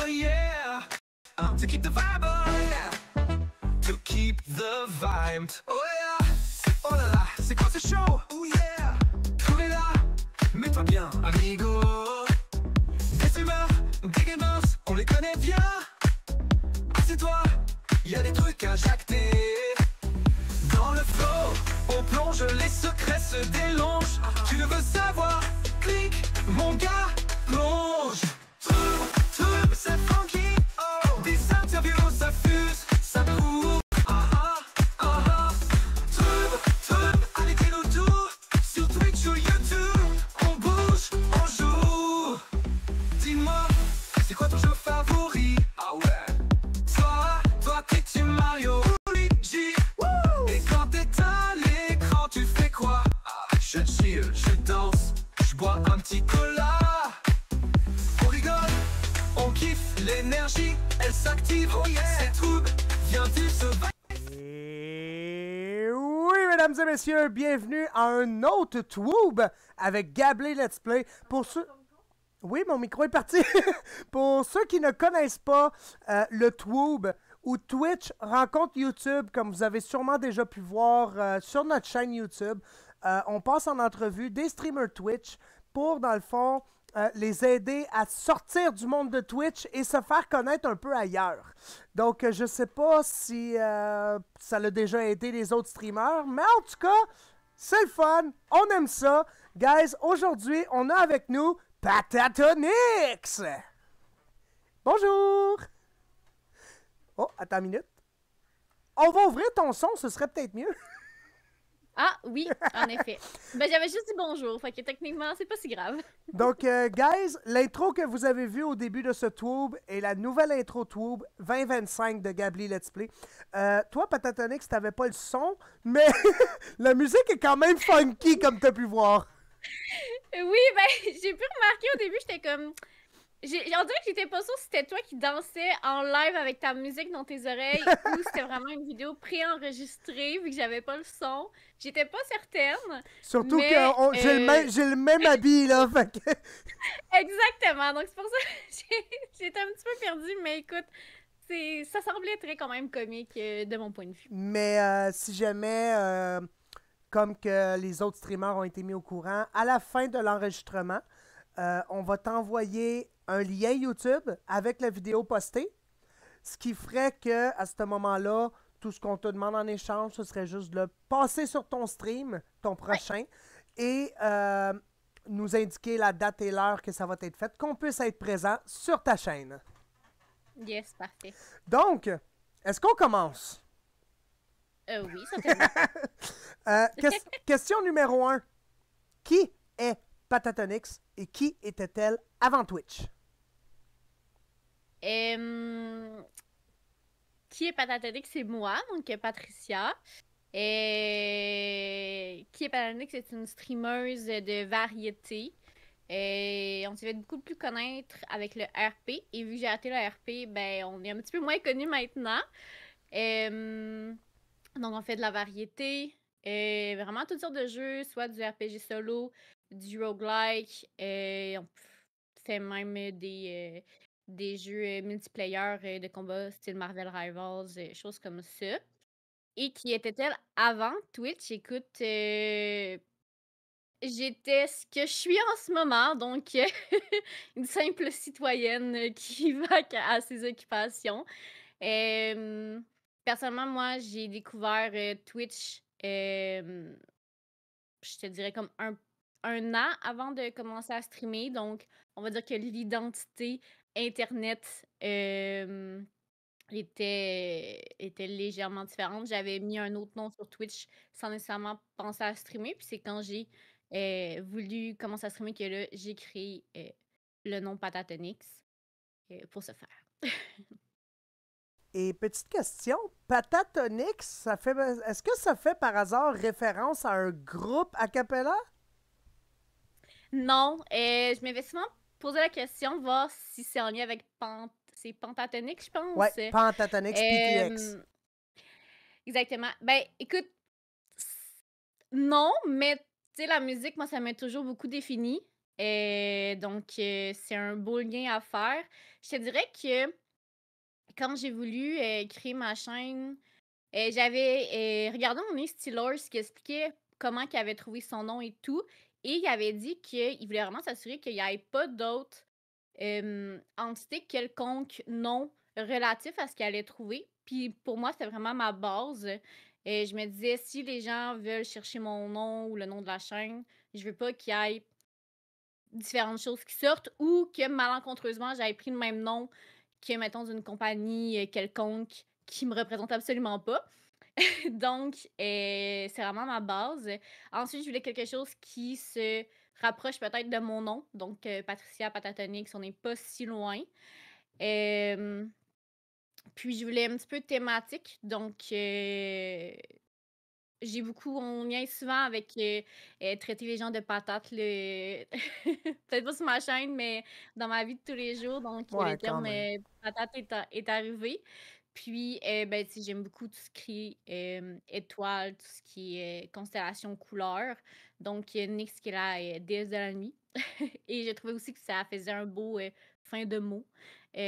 yeah. To keep the vibe, oh yeah. To keep the vibe, oh yeah. Oh là là, c'est quoi ce show? Oh yeah. Tout est là, mets-toi bien, amigo. Des humeurs, des gamers, on les connaît bien. Assieds-toi, y'a des trucs à jacter. Dans le flow, on plonge, les secrets se délongent. Tu ne veux savoir, clique, mon gars, plonge. Trouve, c'est funky, oh. Des interviews, ça fuse, ça court. Trouve, allez, dis-nous tout. Sur Twitch ou YouTube, on bouge, on joue. Dis-moi, c'est quoi ton jeu favori? Ah ouais. Toi, t'es Mario ou Luigi? Et quand t'éteins l'écran, tu fais quoi? Je chill, je danse, je bois un petit cola. On rigole, on kiffe l'énergie, elle s'active, oh yeah. C'est trouble, viens-tu se battre? Et oui, mesdames et messieurs, bienvenue à un autre Twoob avec Gablé Let's Play. Pour ceux... Oui, mon micro est parti. Pour ceux qui ne connaissent pas le Twoob ou Twitch rencontre YouTube, comme vous avez sûrement déjà pu voir sur notre chaîne YouTube, on passe en entrevue des streamers Twitch pour, dans le fond, les aider à sortir du monde de Twitch et se faire connaître un peu ailleurs. Donc, je sais pas si ça l'a déjà aidé les autres streamers, mais en tout cas, c'est le fun, on aime ça. Guys, aujourd'hui, on a avec nous Patatonix! Bonjour! Oh, attends une minute. On va ouvrir ton son, ce serait peut-être mieux. Ah oui, en effet. Ben j'avais juste dit bonjour, fait que techniquement, c'est pas si grave. Donc, guys, l'intro que vous avez vue au début de ce Twoob est la nouvelle intro Twoob 2025 de Gablé Let's Play. Toi, Patatonix, t'avais pas le son, mais la musique est quand même funky, comme t'as pu voir. Oui, ben j'ai pu remarquer au début, j'étais comme... On dirait que j'étais pas sûre si c'était toi qui dansais en live avec ta musique dans tes oreilles ou c'était vraiment une vidéo préenregistrée vu que j'avais pas le son. J'étais pas certaine. Surtout mais, que j'ai le même habit, là, fait que... Exactement, donc c'est pour ça que j'étais un petit peu perdue, mais écoute, ça semblait très quand même comique de mon point de vue. Mais si jamais, comme que les autres streamers ont été mis au courant, à la fin de l'enregistrement, on va t'envoyer un lien YouTube avec la vidéo postée, ce qui ferait que à ce moment-là, tout ce qu'on te demande en échange, ce serait juste de le passer sur ton stream, ton prochain, et nous indiquer la date et l'heure que ça va être fait, qu'on puisse être présent sur ta chaîne. Yes, parfait. Donc, est-ce qu'on commence? Oui, certainement. Question numéro 1. Qui est Patatonix et qui était-elle avant Twitch? Qui est Patatonix? C'est moi, donc Patricia. Qui est Patatonix? C'est une streameuse de variété. On s'est fait beaucoup plus connaître avec le RP. Et vu que j'ai arrêté le RP, ben, on est un petit peu moins connus maintenant. Donc, on fait de la variété. Vraiment toutes sortes de jeux, soit du RPG solo, du roguelike. On fait même des jeux multiplayer de combat style Marvel Rivals, choses comme ça. Et qui était-elle avant Twitch? Écoute, j'étais ce que je suis en ce moment, donc une simple citoyenne qui va à ses occupations. Personnellement, moi, j'ai découvert Twitch, je te dirais comme un an avant de commencer à streamer. Donc, on va dire que l'identité Internet était légèrement différente. J'avais mis un autre nom sur Twitch sans nécessairement penser à streamer. Puis c'est quand j'ai voulu commencer à streamer que là, j'ai créé le nom Patatonix pour ce faire. Et petite question, Patatonix, est-ce que ça fait par hasard référence à un groupe a cappella? Non, je m'avais souvent posé la question, voir si c'est en lien avec c'est Pentatonix, je pense. Ouais, Pentatonix, PTX. Exactement. Ben, écoute, non, mais tu sais, la musique, moi, ça m'a toujours beaucoup défini. Donc, c'est un beau lien à faire. Je te dirais que quand j'ai voulu créer ma chaîne, j'avais regardé mon ami Steelers qui expliquait comment il avait trouvé son nom et tout. Et il avait dit qu'il voulait vraiment s'assurer qu'il n'y ait pas d'autres entités quelconques nom relatifs à ce qu'il allait trouver. Puis pour moi, c'était vraiment ma base. Et je me disais, si les gens veulent chercher mon nom ou le nom de la chaîne, je veux pas qu'il y ait différentes choses qui sortent ou que malencontreusement, j'avais pris le même nom que, mettons, d'une compagnie quelconque qui me représente absolument pas. Donc, c'est vraiment ma base. Ensuite, je voulais quelque chose qui se rapproche peut-être de mon nom. Donc, Patricia Patatonix, on n'est pas si loin. Euh, Puis, je voulais un petit peu thématique. Donc, j'ai beaucoup, on niaise souvent avec traiter les gens de patates, peut-être pas sur ma chaîne, mais dans ma vie de tous les jours. Donc, Ouais, le quand terme même. patate est arrivé. Puis, ben, tu sais, j'aime beaucoup tout ce qui est étoiles, tout ce qui est constellation couleur. Donc, Nyx qui est la déesse de la nuit. Et j'ai trouvé aussi que ça faisait un beau fin de mot.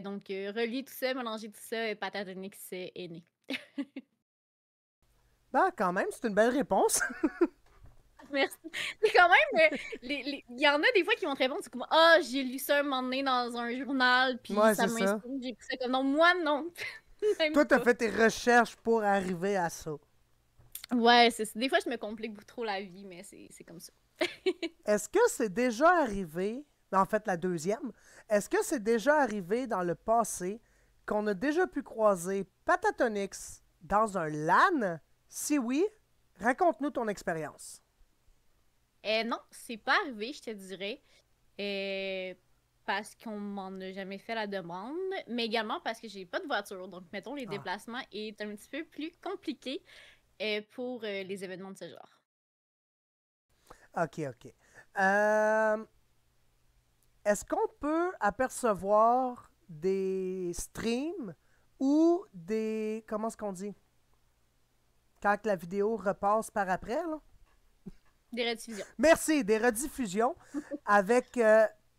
Donc, relier tout ça, mélanger tout ça, Patatonix est né. Ben, quand même, c'est une belle réponse. Merci. C'est quand même, il y en a des fois qui vont te répondre, c'est comme, ah, j'ai lu ça un moment donné dans un journal, puis Ouais, ça c'est m'a ça. inspiré, j'ai pris ça comme, non, moi, non. Même Toi, t'as pas. fait tes recherches pour arriver à ça. Ouais, des fois, je me complique beaucoup trop la vie, mais c'est comme ça. Est-ce que c'est déjà arrivé, en fait la deuxième, est-ce que c'est déjà arrivé dans le passé qu'on a déjà pu croiser Patatonix dans un LAN? Si oui, raconte-nous ton expérience. Non, c'est pas arrivé, je te dirais. Euh, Parce qu'on m'en a jamais fait la demande, mais également parce que j'ai pas de voiture. Donc, mettons, les Ah, déplacements est un petit peu plus compliqué pour les événements de ce genre. ok, ok. Euh, Est-ce qu'on peut apercevoir des streams ou des... Comment est-ce qu'on dit? Quand la vidéo repasse par après, là? Des rediffusions. Merci, des rediffusions avec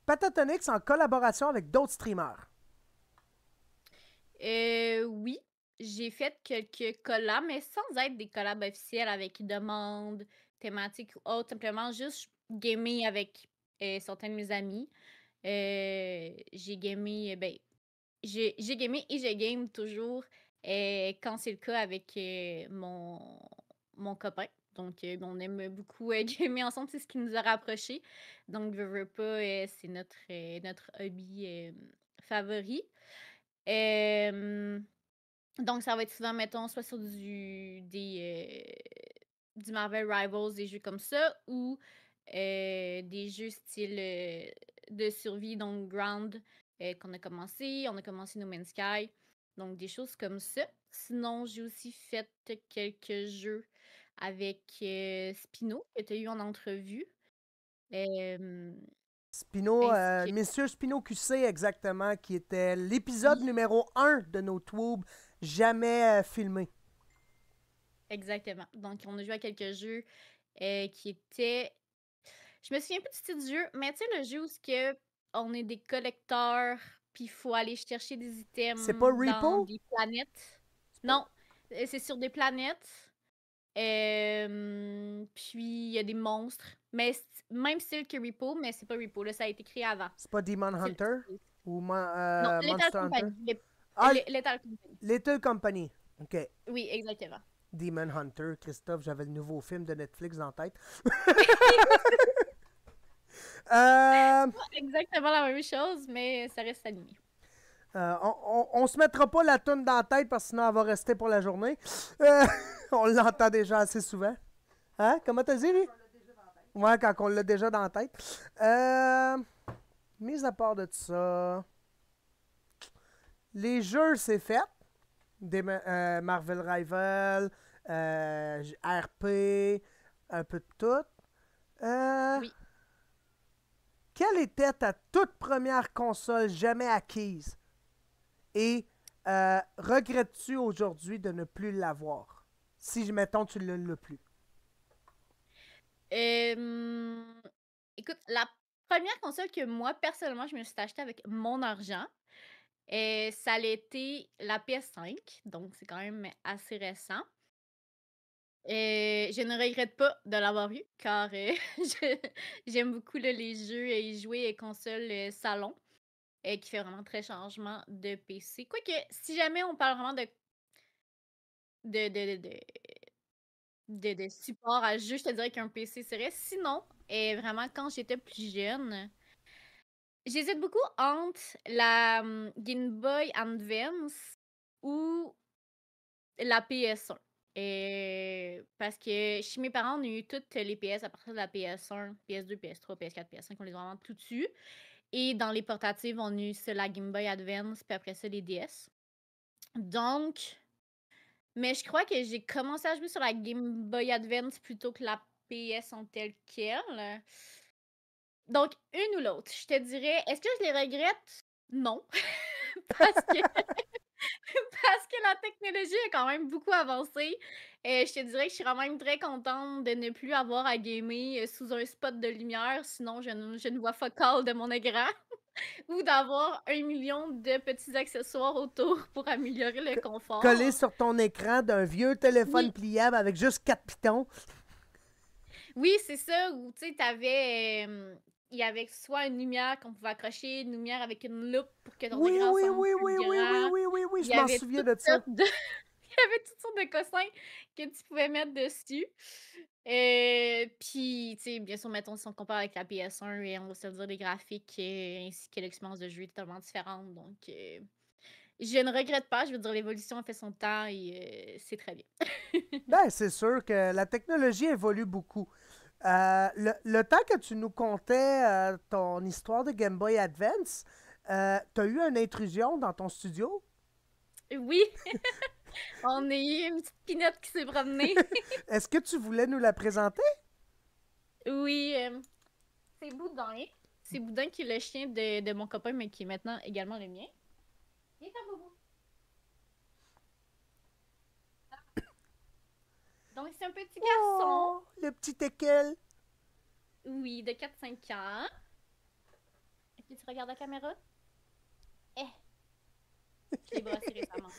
Patatonix en collaboration avec d'autres streamers. Oui, j'ai fait quelques collabs, mais sans être des collabs officiels avec demande, thématique ou autre, simplement juste gamer avec certains de mes amis. J'ai gamé, ben, j'ai gamé et je game toujours quand c'est le cas avec mon copain. Donc, on aime beaucoup gamer ensemble, c'est ce qui nous a rapprochés. Donc, veux pas, c'est notre hobby favori. Euh, donc, ça va être souvent, mettons, soit sur du Marvel Rivals, des jeux comme ça, ou des jeux style de survie, donc Ground, qu'on a commencé. On a commencé No Man's Sky. Donc, des choses comme ça. Sinon, j'ai aussi fait quelques jeux avec Spino, que tu as eu en entrevue. Euh, Spino, ainsi que Monsieur Spino QC exactement, qui était l'épisode numéro 1 de nos Tubes jamais filmé. exactement. Donc, on a joué à quelques jeux qui étaient. Je me souviens plus du style du jeu, mais tu sais, le jeu où on est des collecteurs, puis il faut aller chercher des C'est pas items dans Repo? des planètes. Non, c'est sur des planètes. Puis il y a des monstres. Mais même style que Repo, mais c'est pas Repo. Là, ça a été créé avant. C'est pas Demon C'est- Hunter? Ou Non, Lethal Monster Hunter? Company. Ah, Lethal Company. Little Company. OK. Oui, exactement. Demon Hunter, Christophe, j'avais le nouveau film de Netflix dans la tête. Euh, Exactement la même chose, mais ça reste animé. on se mettra pas la toune dans la tête parce que sinon elle va rester pour la journée. Euh, on l'entend déjà assez souvent. Hein? Comment t'as dit, lui? Ouais, quand on l'a déjà dans la tête. Mis à part de ça, les jeux, c'est fait. Marvel Rival, RP, un peu de tout. Oui. Quelle était ta toute première console jamais acquise? Et regrettes-tu aujourd'hui de ne plus l'avoir? Si, mettons, tu ne l'as plus. Euh, Écoute, la première console que moi, personnellement, je me suis achetée avec mon argent, ça a été la PS5, donc c'est quand même assez récent. Je ne regrette pas de l'avoir eu car, je j'aime beaucoup là, les jeux et y jouer console, salon, qui fait vraiment très changement de PC. Quoique, si jamais on parle vraiment de de de de de support à jeu, je te dirais qu'un PC serait. Sinon, vraiment quand j'étais plus jeune, j'hésite beaucoup entre la, Game Boy Advance ou la PS1. Parce que chez mes parents, on a eu toutes les PS à partir de la PS1, PS2, PS3, PS4, PS5, on les a vraiment tout dessus. Et dans les portatives, on a eu ça, la Game Boy Advance, puis après ça, les DS. Donc, mais je crois que j'ai commencé à jouer sur la Game Boy Advance plutôt que la PS en telle quelle. Donc, une ou l'autre. Je te dirais, est-ce que je les regrette? Non. Parce que parce que la technologie a quand même beaucoup avancé. Je te dirais que je suis quand même très contente de ne plus avoir à gamer, sous un spot de lumière, sinon je ne vois fuck all de mon écran ou d'avoir 1 million de petits accessoires autour pour améliorer le Collé confort. sur ton écran d'un vieux téléphone Oui, pliable avec juste 4 pitons. oui, c'est ça, où tu sais, il y avait soit une lumière qu'on pouvait accrocher, une lumière avec une loupe pour que ton Oui, écran oui, semble oui, plus oui, oui, oui, grand. oui, oui, oui, Il je y m'en avait souviens toutes de ça. sortes de il y avait toutes sortes de cossins que tu pouvais mettre dessus. Puis, tu sais, bien sûr, mettons, si on compare avec la PS1 et on va se le dire, les graphiques ainsi que l'expérience de jeu est totalement différente. Donc, je ne regrette pas. Je veux dire, l'évolution a fait son temps et c'est très bien. Ben, c'est sûr que la technologie évolue beaucoup. Le temps que tu nous contais ton histoire de Game Boy Advance, t'as eu une intrusion dans ton studio? Oui, on a eu une petite pinette qui s'est promenée. Est-ce que tu voulais nous la présenter? Oui, c'est Boudin. C'est Boudin qui est le chien de mon copain, mais qui est maintenant également le mien. Il est un boubou. Donc, c'est un petit garçon, Oh, le petit équel. oui, de 4-5 ans. Et puis, tu regardes la caméra? Eh, je l'ai brossé récemment.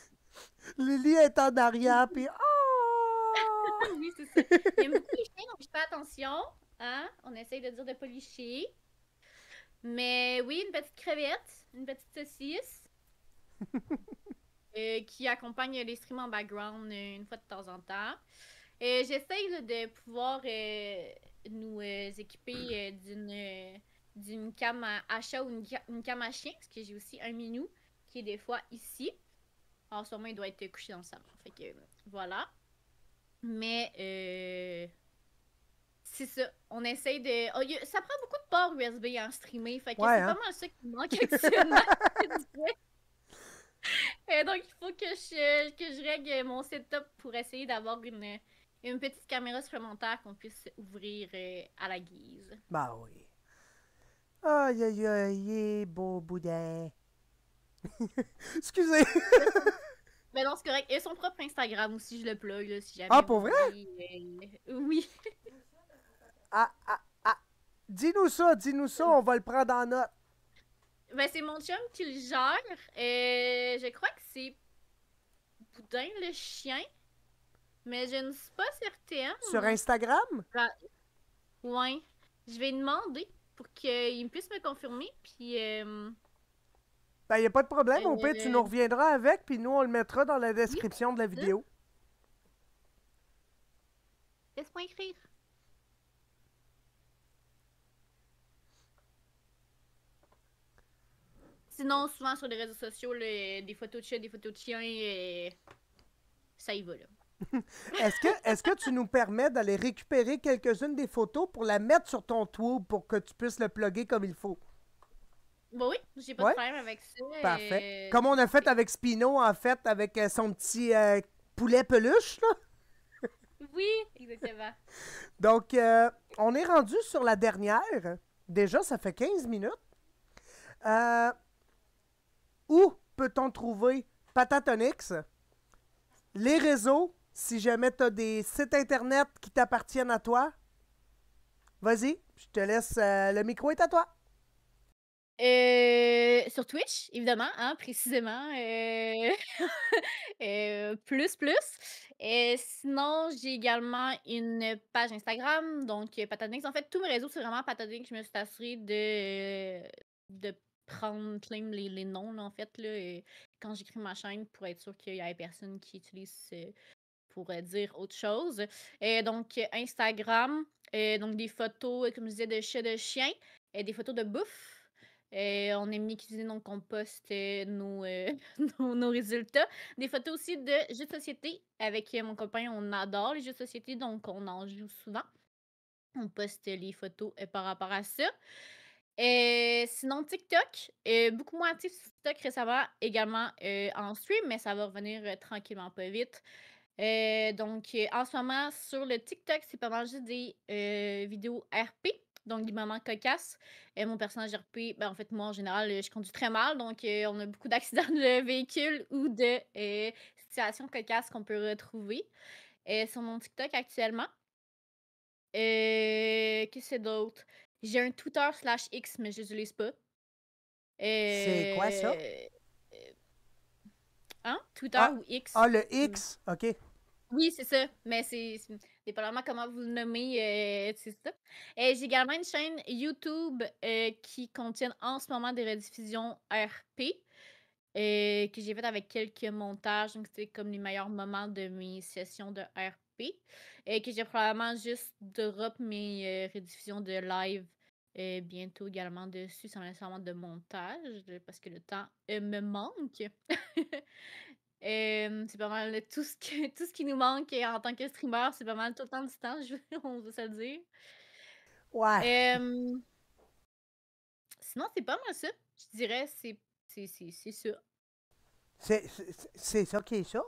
Lily est en arrière, puis oh! Oui, c'est ça. Il aime beaucoup les chiens, donc je fais attention. Hein? On essaye de dire de pas licher. Mais oui, une petite crevette, une petite saucisse qui accompagne les streams en background une fois de temps en temps. J'essaye là, de pouvoir nous équiper d'une cam à chat ou une cam à chien, parce que j'ai aussi un minou qui est des fois ici. En ce moment, il doit être couché dans le salon. Fait que voilà. Mais c'est ça. On essaye de. Ça prend beaucoup de ports USB en streamer. Fait que Ouais, c'est hein? pas mal ça qui me manque actuellement. Je dirais. Donc, il faut que je règle mon setup pour essayer d'avoir une petite caméra supplémentaire qu'on puisse ouvrir à la guise. Bah oui. Aïe, aïe, aïe, il est beau boudin. Excusez. Mais non, c'est correct. Et son propre Instagram aussi, je le plug, là, si jamais Ah, vous pour vrai? voulez, oui. Ah, ah, ah. Dis-nous ça, on va le prendre en note. Ben, c'est mon chum qui le gère. Je crois que c'est Boudin le chien, mais je ne suis pas Sur certaine. Instagram? Ouais. Je vais demander pour qu'il puisse me confirmer. Puis, Ben, y a pas de problème. Au pire, tu nous euh, reviendras avec, puis nous, on le mettra dans la oui, description de la c'est ça. vidéo. Laisse-moi écrire. Sinon, souvent sur les réseaux sociaux, là, des photos de chats, des photos de chiens, ça y va là. Est-ce que tu nous permets d'aller récupérer quelques-unes des photos pour la mettre sur ton tour pour que tu puisses le plugger comme il faut? Bon, oui, j'ai pas de Ouais? problème avec ça. Parfait. Comme on C'est a fait parfait. avec Spino, en fait, avec son petit poulet peluche, là. Oui, exactement. Donc, on est rendu sur la dernière. Déjà, ça fait 15 minutes. Euh, où peut-on trouver Patatonix? Les réseaux, si jamais tu as des sites internet qui t'appartiennent à toi. Vas-y, je te laisse. Le micro est à toi. Sur Twitch, évidemment, hein, précisément, plus. Et sinon, j'ai également une page Instagram, donc Patatinx. En fait, tous mes réseaux, c'est vraiment Patatinx. Je me suis assurée de prendre claim les noms, là, en fait, là, quand j'écris ma chaîne pour être sûre qu'il y ait personne qui utilise pour dire autre chose. Et donc, Instagram, donc des photos, comme je disais, de chats, de chiens, et des photos de bouffe. On aime bien cuisiner, donc on poste nos résultats. Des photos aussi de jeux de société. Avec mon copain, on adore les jeux de société, donc on en joue souvent. On poste les photos par rapport à ça. Sinon, TikTok, beaucoup moins actif sur TikTok récemment, également en stream, mais ça va revenir tranquillement, pas vite. Donc, en ce moment, sur le TikTok, c'est pas mal juste des vidéos RP, donc des moments cocasses. Mon personnage RP, ben, en fait, moi, en général, je conduis très mal, donc on a beaucoup d'accidents de véhicules ou de situations cocasses qu'on peut retrouver sur mon TikTok actuellement. Qu'est-ce que c'est d'autre? J'ai un Twitter/X, mais je l'utilise pas. C'est quoi ça? Hein? Twitter Ah, ou X? ah, le X, OK. Oui, c'est ça, mais c'est dépendamment comment vous le nommez, c'est ça. J'ai également une chaîne YouTube, qui contient en ce moment des rediffusions RP, que j'ai faites avec quelques montages, donc c'est comme les meilleurs moments de mes sessions de RP, et que j'ai probablement juste drop mes, rediffusions de live, bientôt également dessus, sans nécessairement de montage, parce que le temps, me manque. C'est pas mal tout ce qui nous manque en tant que streamer, c'est pas mal tout le temps du temps, on va se le dire. Ouais. Hem, Sinon, c'est pas mal ça. Je dirais, c'est ça. C'est ça qui est ça?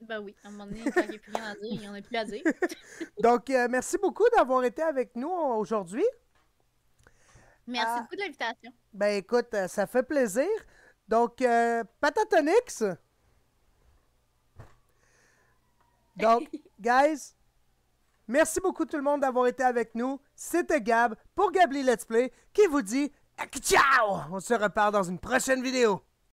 Ben oui, à un moment donné, quand il y a plus rien à dire, il y en a plus à dire. Donc, merci beaucoup d'avoir été avec nous aujourd'hui. Merci Ah, beaucoup de l'invitation. ben écoute, ça fait plaisir. Donc, Patatonix. Donc, guys, merci beaucoup tout le monde d'avoir été avec nous. C'était Gab pour Gably Let's Play qui vous dit ciao! On se repart dans une prochaine vidéo.